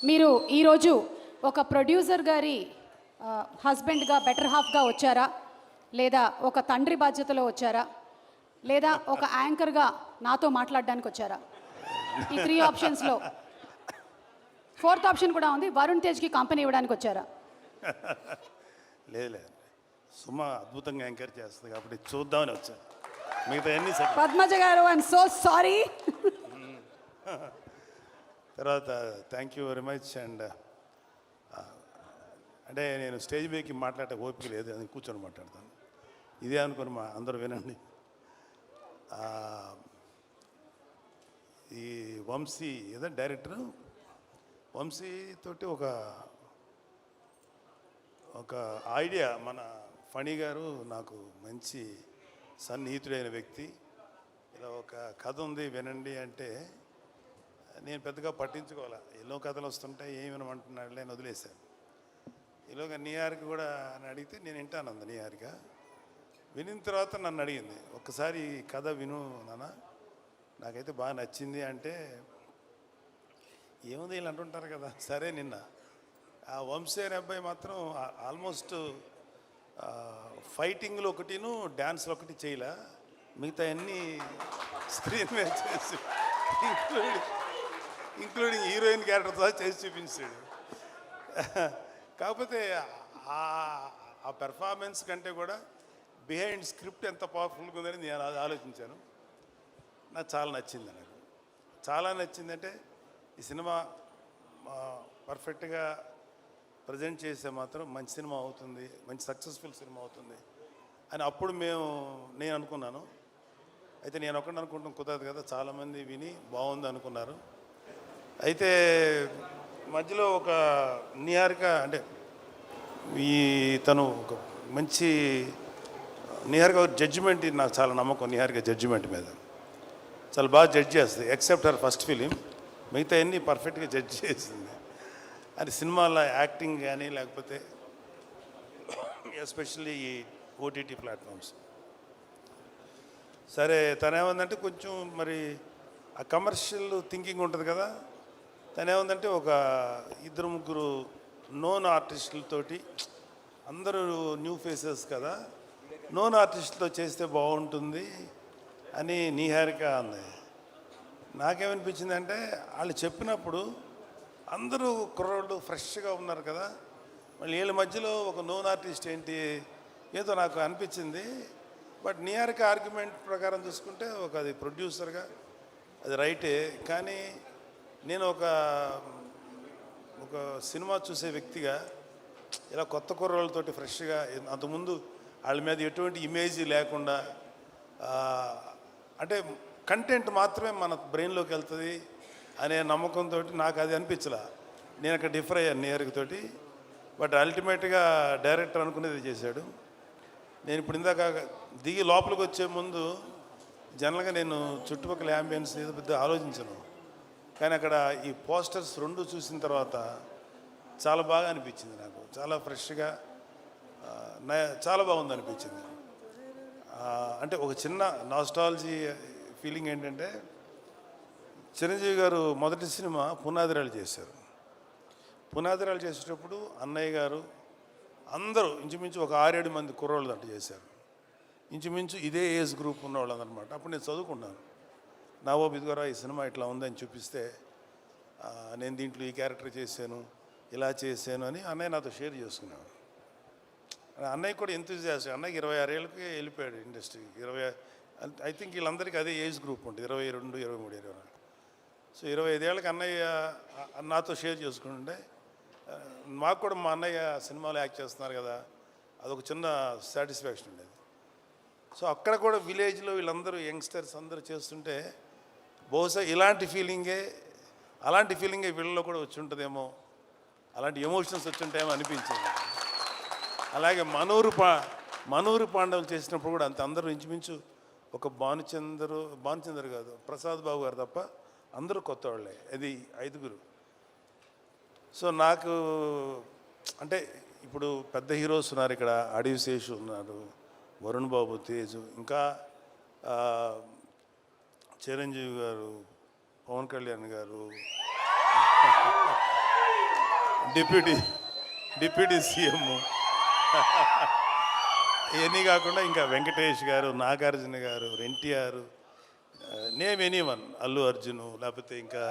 మీరు ఈరోజు ఒక ప్రొడ్యూసర్ గారి హస్బెండ్గా బెటర్ హాఫ్గా వచ్చారా, లేదా ఒక తండ్రి బాధ్యతలో వచ్చారా, లేదా ఒక యాంకర్గా నాతో మాట్లాడడానికి వచ్చారా? ఈ 3 ఆప్షన్స్లో 4th ఆప్షన్ కూడా ఉంది, వరుణ్ తేజ్కి కంపెనీ ఇవ్వడానికి వచ్చారా? లేదు సుమ అద్భుతంగా ఎంకరేజ్ చేస్తుంది కాబట్టి చూద్దామని వచ్చాను. మిగతా అన్ని పద్మజ గారు, ఐఎమ్ సో సారీ. తర్వాత thank you very much. And అంటే నేను స్టేజ్ మీదకి మాట్లాడే ఓపిక లేదు, అది కూర్చొని మాట్లాడతాను. ఇదే అనుకుని మా అందరూ వినండి. ఈ వంశీ ఏదో డైరెక్టర్ వంశీ తోటి ఒక ఐడియా, మన ఫణి గారు నాకు మంచి సన్నిహితుడైన వ్యక్తి, ఇలా ఒక కథ ఉంది వినండి అంటే నేను పెద్దగా పట్టించుకోవాలా, ఎన్నో కథలు వస్తుంటాయి ఏమి వినమంటున్నాడు నేను వదిలేశాను. ఈలోగా న్యూయార్క్ కూడా అని అడిగితే నేను వింటాను అంది. న్యూయార్క్ వినిన తర్వాత నన్ను అడిగింది, ఒక్కసారి ఈ కథ విను నాన్న, నాకైతే బాగా నచ్చింది అంటే, ఏముంది వీళ్ళు అంటుంటారు కదా. సరే నిన్న ఆ వంశీ అనే అబ్బాయి మాత్రం ఆల్మోస్ట్ ఫైటింగ్లో ఒకటిను డ్యాన్స్లో ఒకటి చేయలే, మిగతా అన్నీ స్క్రీన్ మీద చేసి ఇంక్లూడింగ్ హీరోయిన్ క్యారెక్టర్తో చేసి చూపించాడు. కాకపోతే ఆ పెర్ఫార్మెన్స్ కంటే కూడా బిహైండ్ స్క్రిప్ట్ ఎంత పవర్ఫుల్గా ఉందని నేను అది ఆలోచించాను. నాకు చాలా నచ్చింది. నాకు చాలా నచ్చిందంటే ఈ సినిమా పర్ఫెక్ట్గా ప్రజెంట్ చేస్తే మాత్రం మంచి సినిమా అవుతుంది, మంచి సక్సెస్ఫుల్ సినిమా అవుతుంది అని అప్పుడు నేను అనుకున్నాను. అయితే నేను ఒకటి అనుకుంటాం కుదరదు కదా, చాలామంది విని బాగుంది అనుకున్నారు. అయితే మధ్యలో ఒక నిహారిక అంటే తను ఒక మంచి నిహారిక జడ్జిమెంట్, నాకు చాలా నమ్మకం నిహారిక జడ్జిమెంట్ మీద, చాలా బాగా జడ్జ్ చేస్తుంది. ఎక్సెప్ట్ హర్ ఫస్ట్ ఫిలిం, మిగతా అన్నీ పర్ఫెక్ట్గా జడ్జ్ చేసింది. అది సినిమాలో యాక్టింగ్ కానీ లేకపోతే ఎస్పెషల్లీ ఈ ఓటీటీ ప్లాట్ఫామ్స్. సరే తనేమందంటే కొంచెం మరి ఆ కమర్షియల్ థింకింగ్ ఉంటుంది కదా, తనేమందంటే ఒక 2-3 నోన్ ఆర్టిస్టులతోటి, అందరూ న్యూ ఫేసెస్ కదా, నోన్ ఆర్టిస్టులతో చేస్తే బాగుంటుంది అని నిహారిక అంది. నాకేమనిపించింది అంటే వాళ్ళు చెప్పినప్పుడు అందరూ కుర్రోళ్ళు ఫ్రెష్గా ఉన్నారు కదా, మళ్ళీ వీళ్ళ మధ్యలో ఒక నోన్ ఆర్టిస్ట్ ఏంటి ఏదో నాకు అనిపించింది. బట్ నిహారిక ఆర్గ్యుమెంట్ ప్రకారం చూసుకుంటే అది ప్రొడ్యూసర్గా అది రైటే, కానీ నేను ఒక సినిమా చూసే వ్యక్తిగా ఇలా కొత్త కుర్రోళ్ళతోటి ఫ్రెష్గా, అంతకుముందు వాళ్ళ మీద ఎటువంటి ఇమేజ్ లేకుండా, అంటే కంటెంట్ మాత్రమే మన బ్రెయిన్లోకి వెళ్తుంది అనే నమ్మకంతో నాకు అది అనిపించలే. నేను అక్కడ డిఫర్ అయ్యాను నిహారికతోటి. బట్ అల్టిమేట్గా డైరెక్టర్ అనుకునేది చేశాడు. నేను ఇప్పుడు ఇందాక దిగి లోపలికి వచ్చే ముందు జనరల్గా నేను చుట్టుపక్కల యాంబియన్స్ ఏదో పెద్ద ఆలోచించను, కానీ అక్కడ ఈ పోస్టర్స్ 2 చూసిన తర్వాత చాలా బాగా అనిపించింది. నాకు చాలా ఫ్రెష్గా చాలా బాగుంది అనిపించింది. అంటే ఒక చిన్న నాస్టాలజీ ఫీలింగ్ ఏంటంటే, చిరంజీవి గారు మొదటి సినిమా పునాదిరాలు చేశారు. పునాదిరాలు చేసేటప్పుడు అన్నయ్య గారు అందరూ ఇంచుమించు ఒక 6-7 మంది కుర్రోళ్ళు దాంట్లో చేశారు. ఇంచుమించు ఇదే ఏజ్ గ్రూప్ ఉన్నవాళ్ళు అనమాట. అప్పుడు నేను చదువుకున్నాను. నావో బిద్గోరా ఈ సినిమా ఇట్లా ఉందని చూపిస్తే, నేను దీంట్లో ఈ క్యారెక్టర్ చేశాను, ఇలా చేశాను అని అన్నయ్య నాతో షేర్ చేసుకున్నాను. అన్నయ్య కూడా ఎంతూజియాస్టిక్. అన్నయ్యకి 26 ఏళ్ళకి వెళ్ళిపోయాడు ఇండస్ట్రీకి. ఐ థింక్ వీళ్ళందరికీ అదే ఏజ్ గ్రూప్ ఉంటుంది, 22, 23, 24. సో 25 ఏళ్ళకి అన్నయ్య నాతో షేర్ చేసుకుంటుంటే, మాకు కూడా మా అన్నయ్య సినిమాలో యాక్ట్ చేస్తున్నారు కదా, అదొక చిన్న సాటిస్ఫాక్షన్ ఉండేది. సో అక్కడ కూడా విలేజ్లో వీళ్ళందరూ యంగ్స్టర్స్ అందరూ చేస్తుంటే బహుశా అలాంటి ఫీలింగే వీళ్ళలో కూడా వచ్చి ఉంటుందేమో, అలాంటి ఎమోషన్స్ వచ్చి ఉంటాయేమో అనిపించింది. అలాగే మనూరు పాండవులు చేసినప్పుడు కూడా అంత అందరూ ఇంచుమించు ఒక భానుచందర్ కాదు, ప్రసాద్ బాబు గారు తప్ప అందరూ కొత్త వాళ్ళే, అది 5గురు. సో నాకు అంటే ఇప్పుడు పెద్ద హీరోస్ ఉన్నారు ఇక్కడ, అడవి శేషు ఉన్నారు, వరుణ్ బాబు, తేజు, ఇంకా చిరంజీవి గారు, పవన్ కళ్యాణ్ గారు, డిప్యూటీ సీఎం ఇవన్నీ కాకుండా ఇంకా వెంకటేష్ గారు, నాగార్జున గారు, ఎన్టీఆర్, నేమ్ ఎనీవన్, అల్లు అర్జును, లేకపోతే ఇంకా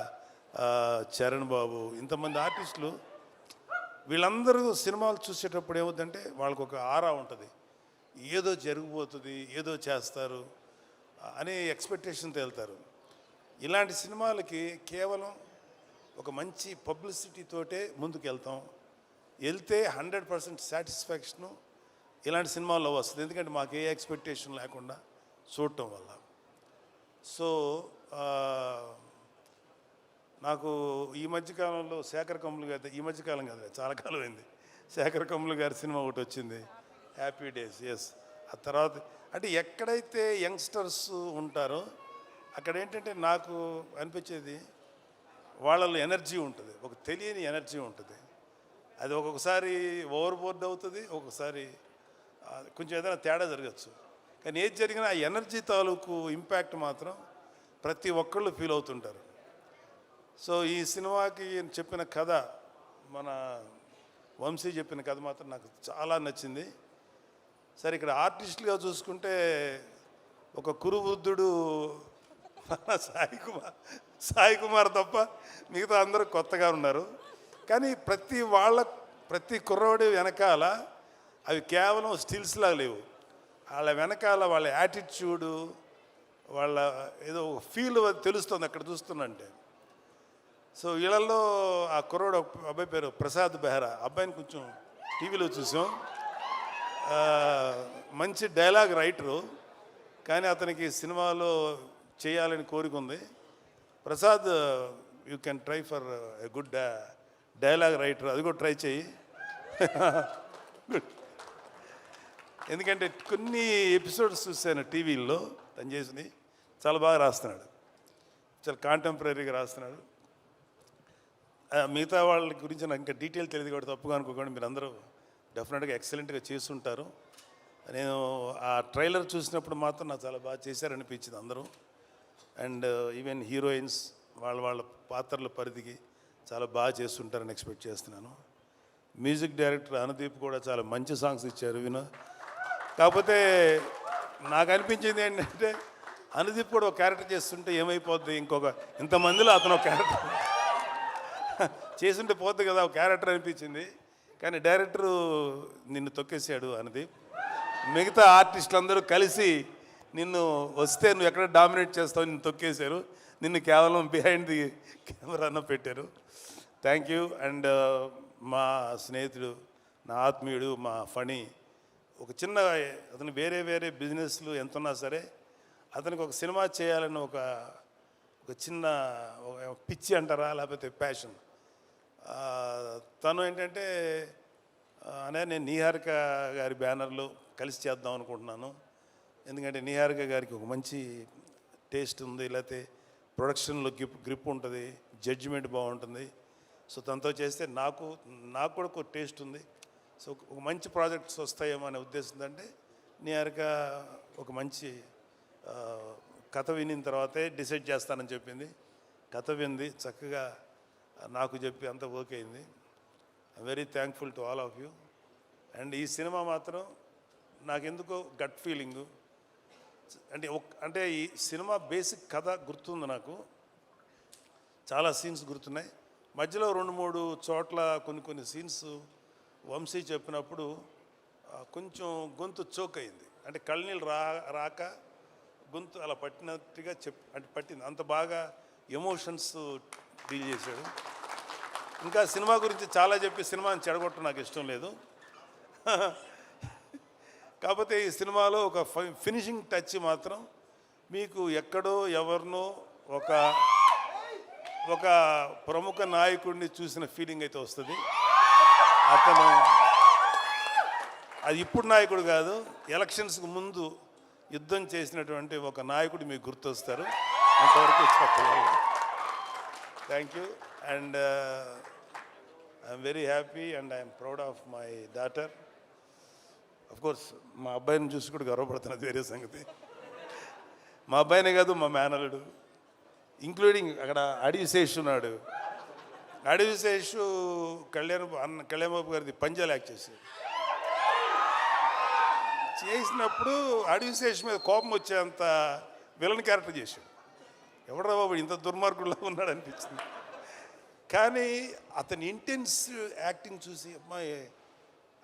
చరణ్ బాబు, ఇంతమంది ఆర్టిస్టులు వీళ్ళందరూ సినిమాలు చూసేటప్పుడు ఏమవుతుందంటే వాళ్ళకు ఒక ఆరా ఉంటుంది, ఏదో జరిగిపోతుంది, ఏదో చేస్తారు అనే ఎక్స్పెక్టేషన్తో వెళ్తారు. ఇలాంటి సినిమాలకి కేవలం ఒక మంచి పబ్లిసిటీతోటే ముందుకు వెళ్తే 100% సాటిస్ఫాక్షను ఇలాంటి సినిమాల్లో వస్తుంది. ఎందుకంటే మాకు ఏ ఎక్స్పెక్టేషన్ లేకుండా చూడటం వల్ల. సో నాకు ఈ మధ్యకాలంలో శేఖర్ కమ్ములు గారి, ఈ మధ్యకాలం కాదు చాలా కాలం అయింది, శేఖర్ కమ్ములు గారి సినిమా ఒకటి వచ్చింది, హ్యాపీ డేస్. ఎస్, ఆ తర్వాత అంటే ఎక్కడైతే యంగ్స్టర్స్ ఉంటారో అక్కడ ఏంటంటే నాకు అనిపించేది వాళ్ళలో ఎనర్జీ ఉంటుంది, ఒక తెలియని ఎనర్జీ ఉంటుంది. అది ఒక్కొక్కసారి ఓవర్ బోర్డ్ అవుతుంది, ఒక్కొక్కసారి కొంచెం ఏదైనా తేడా జరగచ్చు. కానీ ఏది జరిగినా ఆ ఎనర్జీ తాలూకు ఇంపాక్ట్ మాత్రం ప్రతి ఒక్కళ్ళు ఫీల్ అవుతుంటారు. సో ఈ సినిమాకి చెప్పిన కథ, మన వంశీ చెప్పిన కథ మాత్రం నాకు చాలా నచ్చింది. సరే, ఇక్కడ ఆర్టిస్టులుగా చూసుకుంటే ఒక కురువృద్ధుడు సాయి కుమార్ తప్ప మిగతా అందరూ కొత్తగా ఉన్నారు. కానీ ప్రతి కుర్రవాడి వెనకాల అవి కేవలం స్టిల్స్లా లేవు, వాళ్ళ వెనకాల వాళ్ళ యాటిట్యూడు, వాళ్ళ ఏదో ఫీల్ తెలుస్తుంది అక్కడ చూస్తున్నంటే. సో వీళ్ళల్లో ఆ కుర్రోడు అబ్బాయి పేరు ప్రసాద్ బెహ్రా, అబ్బాయిని కొంచెం టీవీలో చూసాం. మంచి డైలాగ్ రైటరు, కానీ అతనికి సినిమాలో చేయాలని కోరిక ఉంది. Prasad, you can try for a good dialogue writer, అది కూడా ట్రై చేయి. ఎందుకంటే కొన్ని ఎపిసోడ్స్ చూశాను టీవీల్లో తను చేసింది, చాలా బాగా రాస్తున్నాడు, చాలా కాంటెంపరీగా రాస్తున్నాడు. మిగతా వాళ్ళ గురించి నాకు ఇంకా డీటెయిల్ తెలియదు కూడా తప్పుగా అనుకోకండి, మీరు అందరూ డెఫినెట్గా ఎక్సలెంట్గా చేస్తుంటారు. నేను ఆ ట్రైలర్ చూసినప్పుడు మాత్రం నాకు చాలా బాగా చేశారనిపించింది అందరూ. అండ్ ఈవెన్ హీరోయిన్స్ వాళ్ళ పాత్రల పరిధికి చాలా బాగా చేస్తుంటారని ఎక్స్పెక్ట్ చేస్తున్నాను. మ్యూజిక్ డైరెక్టర్ అనుదీప్ కూడా చాలా మంచి సాంగ్స్ ఇచ్చారు కాకపోతే నాకు అనిపించింది ఏంటంటే అనుదీప్ కూడా ఒక క్యారెక్టర్ చేస్తుంటే ఏమైపోద్ది, ఇంతమందిలో అతను ఒక క్యారెక్టర్ చేస్తుంటే పోద్ది కదా ఒక క్యారెక్టర్ అనిపించింది. కానీ డైరెక్టరు నిన్ను తొక్కేసాడు అనుదీప్. మిగతా ఆర్టిస్టులు అందరూ కలిసి నిన్ను వస్తే నువ్వు ఎక్కడ డామినేట్ చేస్తావు నిన్ను తొక్కేశారు, నిన్ను కేవలం బిహైండ్ ది కెమెరాను పెట్టారు. Thank you. అండ్ మా స్నేహితుడు, నా ఆత్మీయుడు, మా ఫణి, ఒక చిన్న అతను వేరే బిజినెస్లు ఎంతున్నా సరే అతనికి ఒక సినిమా చేయాలని ఒక చిన్న పిచ్చి అంటారా లేకపోతే ప్యాషన్. తను ఏంటంటే నేను నిహారిక గారి బ్యానర్లో కలిసి చేద్దాం అనుకుంటున్నాను. ఎందుకంటే నిహారిక గారికి ఒక మంచి టేస్ట్ ఉంది, లేకపోతే ప్రొడక్షన్లో గ్రిప్ ఉంటుంది, జడ్జిమెంట్ బాగుంటుంది. సో తనతో చేస్తే నాకు కూడా ఒక టేస్ట్ ఉంది. సో ఒక మంచి ప్రాజెక్ట్స్ వస్తాయేమో అనే ఉద్దేశం. అంటే నిహారిక ఒక మంచి కథ వినిన తర్వాతే డిసైడ్ చేస్తానని చెప్పింది. కథ వింది, చక్కగా నాకు చెప్పి అంత ఓకే అయింది. I'm very thankful to all of you. And ఈ సినిమా మాత్రం నాకెందుకో గట్ ఫీలింగు, అంటే ఈ సినిమా బేసిక్ కథ గుర్తుంది, నాకు చాలా సీన్స్ గుర్తున్నాయి. మధ్యలో 2-3 చోట్ల కొన్ని సీన్స్ వంశీ చెప్పినప్పుడు కొంచెం గొంతు చోక్ అయింది. అంటే కళ్ళనీళ్ళు రాక గొంతు అలా పట్టినట్టుగా పట్టింది. అంత బాగా ఎమోషన్స్ డీల్ చేశాడు. ఇంకా సినిమా గురించి చాలా చెప్పి సినిమాని చెడగొట్టడం నాకు ఇష్టం లేదు. కాకపోతే ఈ సినిమాలో ఒక ఫినిషింగ్ టచ్ మాత్రం మీకు ఎక్కడో ఎవరినో ఒక ప్రముఖ నాయకుడిని చూసిన ఫీలింగ్ అయితే వస్తుంది. అతను అది ఇప్పుడు నాయకుడు కాదు, ఎలక్షన్స్కి ముందు యుద్ధం చేసినటువంటి ఒక నాయకుడు మీకు గుర్తొస్తారు. అంతవరకు చెప్పలేదు. Thank you. And I'm very happy and I'm proud of my daughter. Course మా అబ్బాయిని చూసి కూడా గర్వపడుతున్నది వేరే సంగతి. మా అబ్బాయినే కాదు, మా మేనలుడు, ఇంక్లూడింగ్ అక్కడ అడిశేష్ ఉన్నాడు, అడవిశేషు కళ్యాణ్ బాబు గారిది పంజాలు యాక్ట్ చేసినప్పుడు అడవిశేషు మీద కోపం వచ్చేంత విలన్ క్యారెక్టర్ చేశాడు. ఎవడరా బాబు ఇంత దుర్మార్గుల్లో ఉన్నాడు అనిపించింది. కానీ అతని ఇంటెన్స్ యాక్టింగ్ చూసి అమ్మాయి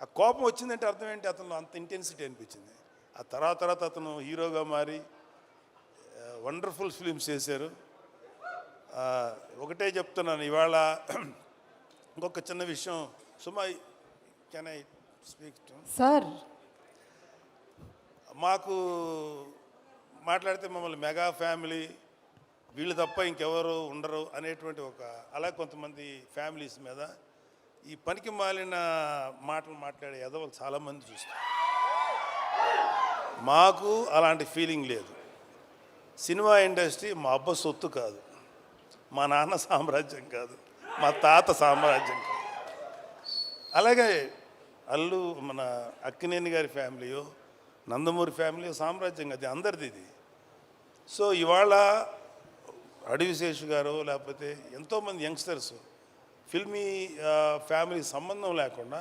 ఆ కోపం వచ్చిందంటే అర్థం ఏంటి, అతను అంత ఇంటెన్సిటీ అనిపించింది. ఆ తర్వాత అతను హీరోగా మారి వండర్ఫుల్ ఫిలిమ్స్ చేశారు. ఒకటే చెప్తున్నాను ఇవాళ ఇంకొక చిన్న విషయం. Suma, can I speak to sir? మాకు మాట్లాడితే మమ్మల్ని మెగా ఫ్యామిలీ, వీళ్ళు తప్ప ఇంకెవరు ఉండరు అనేటువంటి అలా కొంతమంది ఫ్యామిలీస్ మీద ఈ పనికి మాలిన మాటలు మాట్లాడే ఎదవలు చాలామంది చూస్తారు. మాకు అలాంటి ఫీలింగ్ లేదు. సినిమా ఇండస్ట్రీ మా అబ్బ సొత్తు కాదు, మా నాన్న సామ్రాజ్యం కాదు, మా తాత సామ్రాజ్యం కాదు. అలాగే మన అక్కినేని గారి ఫ్యామిలీయో నందమూరి ఫ్యామిలీ సామ్రాజ్యం అది అందరిది ఇది. సో ఇవాళ అడవిశేషు గారు లేకపోతే ఎంతోమంది యంగ్స్టర్స్ ఫిల్మీ ఫ్యామిలీ సంబంధం లేకుండా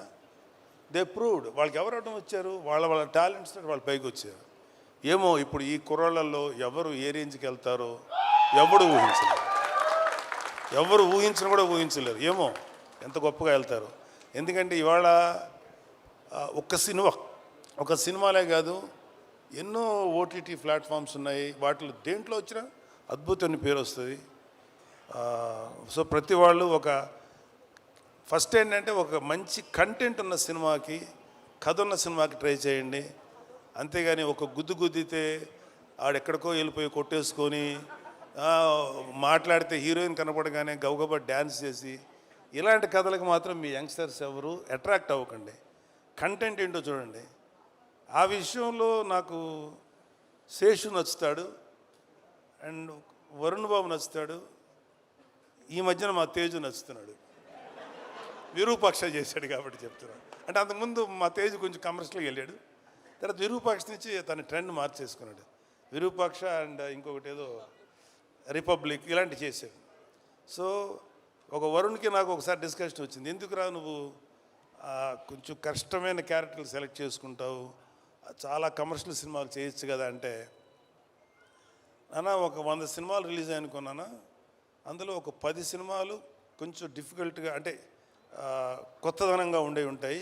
దే ప్రూవ్డ్ వాళ్ళకి ఎవరు అడ్డం వచ్చారు, వాళ్ళ టాలెంట్స్ వాళ్ళు పైకి వచ్చారు. ఏమో ఇప్పుడు ఈ కుర్రాళ్ళల్లో ఎవరు ఏ రేంజ్కి వెళ్తారో ఎవరు ఊహించిన కూడా ఊహించలేరు. ఏమో ఎంత గొప్పగా వెళ్తారు. ఎందుకంటే ఇవాళ ఒక సినిమాలే కాదు, ఎన్నో ఓటీటీ ప్లాట్ఫామ్స్ ఉన్నాయి. వాటిలో దేంట్లో వచ్చినా అద్భుతమైన పేరు వస్తుంది. సో ప్రతి వాళ్ళు ఫస్ట్ ఏంటంటే ఒక మంచి కంటెంట్ ఉన్న సినిమాకి, కథ ఉన్న సినిమాకి ట్రై చేయండి. అంతేగాని ఒక గుద్దితే ఆడెక్కడికో వెళ్ళిపోయి కొట్టేసుకొని మాట్లాడితే హీరోయిన్ కనపడగానే గబగబా డ్యాన్స్ చేసి ఇలాంటి కథలకు మాత్రం మీ యంగ్స్టర్స్ ఎవరు అట్రాక్ట్ అవ్వకండి. కంటెంట్ ఏంటో చూడండి. ఆ విషయంలో నాకు శేషు నచ్చుతాడు అండ్ వరుణ్ బాబు నచ్చుతాడు. ఈ మధ్యన మా తేజు నచ్చుతున్నాడు. విరూపాక్ష చేశాడు కాబట్టి చెప్తున్నాడు. అంటే అంతకుముందు మా తేజు కొంచెం కమర్షియల్గా వెళ్ళాడు, తర్వాత విరూపాక్ష నుంచి తన ట్రెండ్ మార్చేసుకున్నాడు. విరూపాక్ష అండ్ ఇంకొకటి ఏదో రిపబ్లిక్ ఇలాంటి చేశాడు. సో ఒక వరుణ్కి నాకు ఒకసారి డిస్కషన్ వచ్చింది, ఎందుకురా నువ్వు కొంచెం కష్టమైన క్యారెక్టర్లు సెలెక్ట్ చేసుకుంటావు, చాలా కమర్షియల్ సినిమాలు చేయొచ్చు కదా అంటే, నాన్న ఒక 100 సినిమాలు రిలీజ్ అనుకున్నాను, అందులో ఒక 10 సినిమాలు కొంచెం డిఫికల్ట్గా అంటే కొత్తదనంగా ఉంటాయి.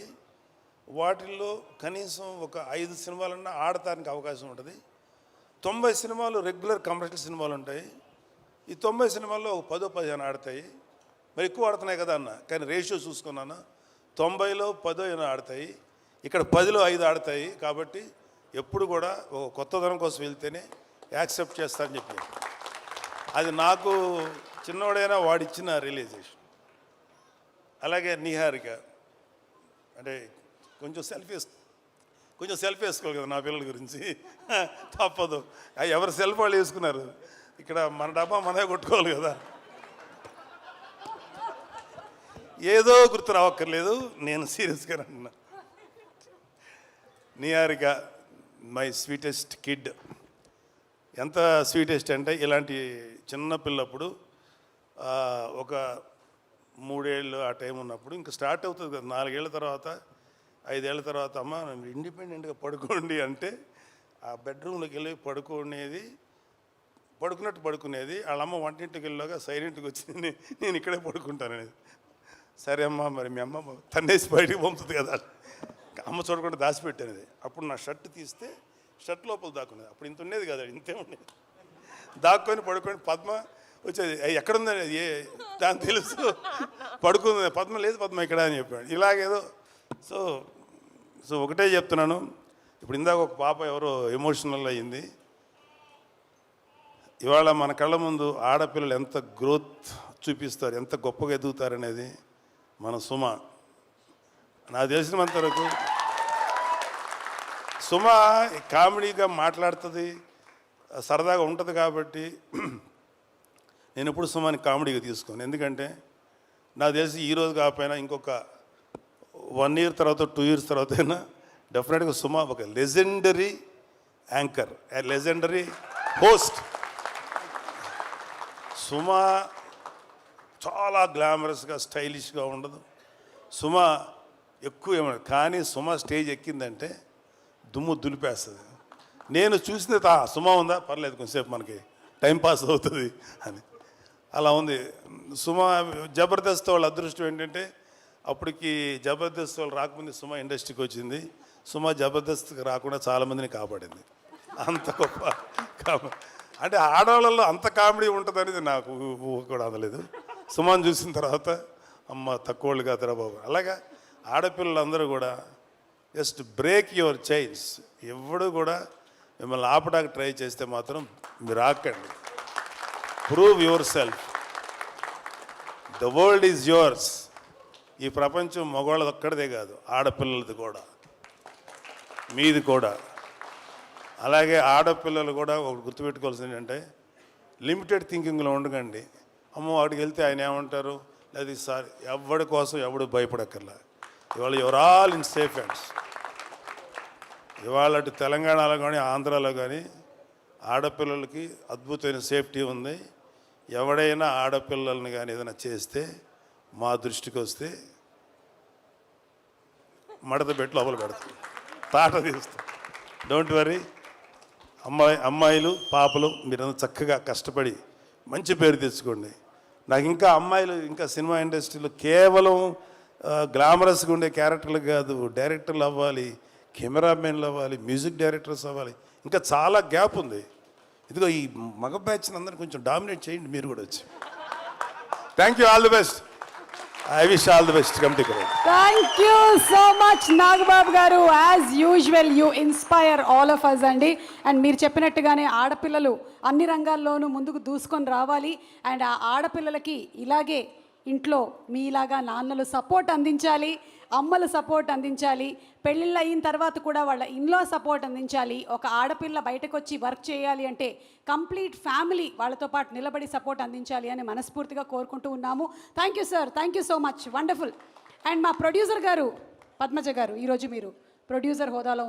వాటిల్లో కనీసం ఒక 5 సినిమాలన్నా ఆడటానికి అవకాశం ఉంటుంది. 90 సినిమాలు రెగ్యులర్ కమర్షియల్ సినిమాలు ఉంటాయి. ఈ 90 సినిమాల్లో ఒక 10-15 ఆడతాయి. మరి ఎక్కువ ఆడుతున్నాయి కదా అన్న, కానీ రేషియో చూసుకున్నాను, 90లో 10 ఆడతాయి, ఇక్కడ 10లో 5 ఆడతాయి. కాబట్టి ఎప్పుడు కూడా ఒక కొత్తదనం కోసం వెళ్తేనే యాక్సెప్ట్ చేస్తానని చెప్పి, అది నాకు చిన్నవాడైనా వాడిచ్చిన రియలైజేషన్. అలాగే నిహారిక అంటే కొంచెం సెల్ఫీ వేసుకోవాలి కదా నా పిల్లల గురించి, తప్పదు. ఎవరు సెల్ఫ్ వాళ్ళు వేసుకున్నారు, ఇక్కడ మన డబ్బా మనమే కొట్టుకోవాలి కదా. ఏదో గుర్తు రావక్కర్లేదు, నేను సీరియస్గా అంటున్నా. Niharika my sweetest kid. ఎంత స్వీటెస్ట్ అంటే ఇలాంటి చిన్న పిల్లప్పుడు ఒక 3 ఏళ్ళు ఆ టైం ఉన్నప్పుడు ఇంకా స్టార్ట్ అవుతుంది కదా, 4 ఏళ్ళ తర్వాత 5 ఏళ్ళ తర్వాత అమ్మ ఇండిపెండెంట్గా పడుకోండి అంటే ఆ బెడ్రూమ్లోకి వెళ్ళి పడుకునేది. వాళ్ళ అమ్మ వంటింటికి వెళ్ళాక సైలెంట్గా వచ్చి నేను ఇక్కడే పడుకుంటాననేది. సరే అమ్మ, మరి మీ అమ్మ తన్నేసి బయటికి పంపుతుంది కదా, అమ్మ చూడకుండా దాచిపెట్టేది. అప్పుడు నా షర్ట్ తీస్తే షర్ట్ లోపల దాక్కునేది. అప్పుడు ఇంత ఉండేది కదా, ఇంతే ఉండేది. దాక్కొని పడుకొని పద్మ వచ్చేది, ఎక్కడుందని దాని తెలుసు, పడుకుంది. పద్మ లేదు, పద్మ ఇక్కడ అని చెప్పాడు. ఇలాగేదో సో ఒకటే చెప్తున్నాను. ఇప్పుడు ఇందాక ఒక పాప ఎవరో ఎమోషనల్ అయ్యింది. ఇవాళ మన కళ్ళ ముందు ఆడపిల్లలు ఎంత గ్రోత్ చూపిస్తారు, ఎంత గొప్పగా ఎదుగుతారనేది మన సుమ. నాకు తెలిసినంత వరకు సుమ కామెడీగా మాట్లాడుతుంది, సరదాగా ఉంటుంది. కాబట్టి నేను ఎప్పుడు సుమాని కామెడీగా తీసుకోను. ఎందుకంటే నాకు తెలిసి ఈరోజు కాకపోయినా ఇంకొక 1 year తర్వాత 2 years తర్వాత అయినా డెఫినెట్గా సుమ ఒక legendary anchor, legendary host. Suma చాలా గ్లామరస్గా స్టైలిష్గా ఉండదు. సుమ ఎక్కువ ఏమన్నా, కానీ సుమ స్టేజ్ ఎక్కిందంటే దుమ్ము దులిపేస్తుంది. నేను చూసింది సుమ ఉందా పర్లేదు కొంచెంసేపు మనకి టైంపాస్ అవుతుంది అని, అలా ఉంది సుమ. జబర్దస్త్ వాళ్ళ అదృష్టం ఏంటంటే అప్పటికి జబర్దస్త్ వాళ్ళు రాకముందు సుమ ఇండస్ట్రీకి వచ్చింది. సుమ జబర్దస్త్కి రాకుండా చాలామందిని కాపాడింది. అంత గొప్ప అంటే ఆడవాళ్ళల్లో అంత కామెడీ ఉంటుంది అనేది నాకు ఊహ కూడా అందలేదు. సుమని చూసిన తర్వాత అమ్మ తక్కువ వాళ్ళు కాదురా బాబు. అలాగా ఆడపిల్లలందరూ కూడా జస్ట్ బ్రేక్ యువర్ చైన్స్. ఎవడు కూడా మిమ్మల్ని ఆపడానికి ట్రై చేస్తే మాత్రం మీరు ఆకండి. Prove yourself. The world is yours. ఈ ప్రపంచం మగవాళ్ళది ఒక్కడిదే కాదు, ఆడపిల్లలది కూడా, మీది కూడా. అలాగే ఆడపిల్లలు కూడా ఒకటి గుర్తుపెట్టుకోవాల్సింది ఏంటంటే లిమిటెడ్ థింకింగ్లో ఉండకండి. అమ్మో వాడికి వెళ్తే ఆయన ఏమంటారు, లేదా సార్ ఎవడి కోసం ఎవడు భయపడక్కర్లా. ఇవాళ your all in safe hands. ఇవాళ అటు తెలంగాణలో కానీ ఆంధ్రాలో కానీ ఆడపిల్లలకి అద్భుతమైన సేఫ్టీ ఉంది. ఎవడైనా ఆడపిల్లల్ని కానీ ఏదైనా చేస్తే మా దృష్టికి వస్తే మడత పెట్టి లోపల పెడతాం, తాట తీస్తాం. Don't worry. అమ్మాయిలు పాపలు మీరంతా చక్కగా కష్టపడి మంచి పేరు తెచ్చుకోండి. నాకు ఇంకా అమ్మాయిలు ఇంకా సినిమా ఇండస్ట్రీలో కేవలం గ్లామరస్గా ఉండే క్యారెక్టర్లు కాదు, డైరెక్టర్లు అవ్వాలి, కెమెరామెన్లు అవ్వాలి, మ్యూజిక్ డైరెక్టర్స్ అవ్వాలి. ఇంకా చాలా గ్యాప్ ఉంది. ఇదిగో ఈ మగ బ్యాచ్ని అందరినీ కొంచెం డామినేట్ చేయండి మీరు కూడా వచ్చి. Thank you. All the best. I wish all the best committee. Thank you so much Nagababu garu. As usual you inspire all of us అండి. అండ్ మీరు చెప్పినట్టుగానే ఆడపిల్లలు అన్ని రంగాల్లోనూ ముందుకు దూసుకొని రావాలి. అండ్ ఆ ఆడపిల్లలకి ఇలాగే ఇంట్లో మీలాగా నాన్నలు సపోర్ట్ అందించాలి, అమ్మలు సపోర్ట్ అందించాలి, పెళ్ళిళ్ళు అయిన తర్వాత కూడా వాళ్ళ ఇన్లో సపోర్ట్ అందించాలి. ఒక ఆడపిల్ల బయటకు వచ్చి వర్క్ చేయాలి అంటే కంప్లీట్ ఫ్యామిలీ వాళ్ళతో పాటు నిలబడి సపోర్ట్ అందించాలి అని మనస్ఫూర్తిగా కోరుకుంటూ ఉన్నాము. Thank you sir. Thank you so much. Wonderful. And మా ప్రొడ్యూసర్ గారు పద్మజ గారు, ఈరోజు మీరు ప్రొడ్యూసర్ హోదాలో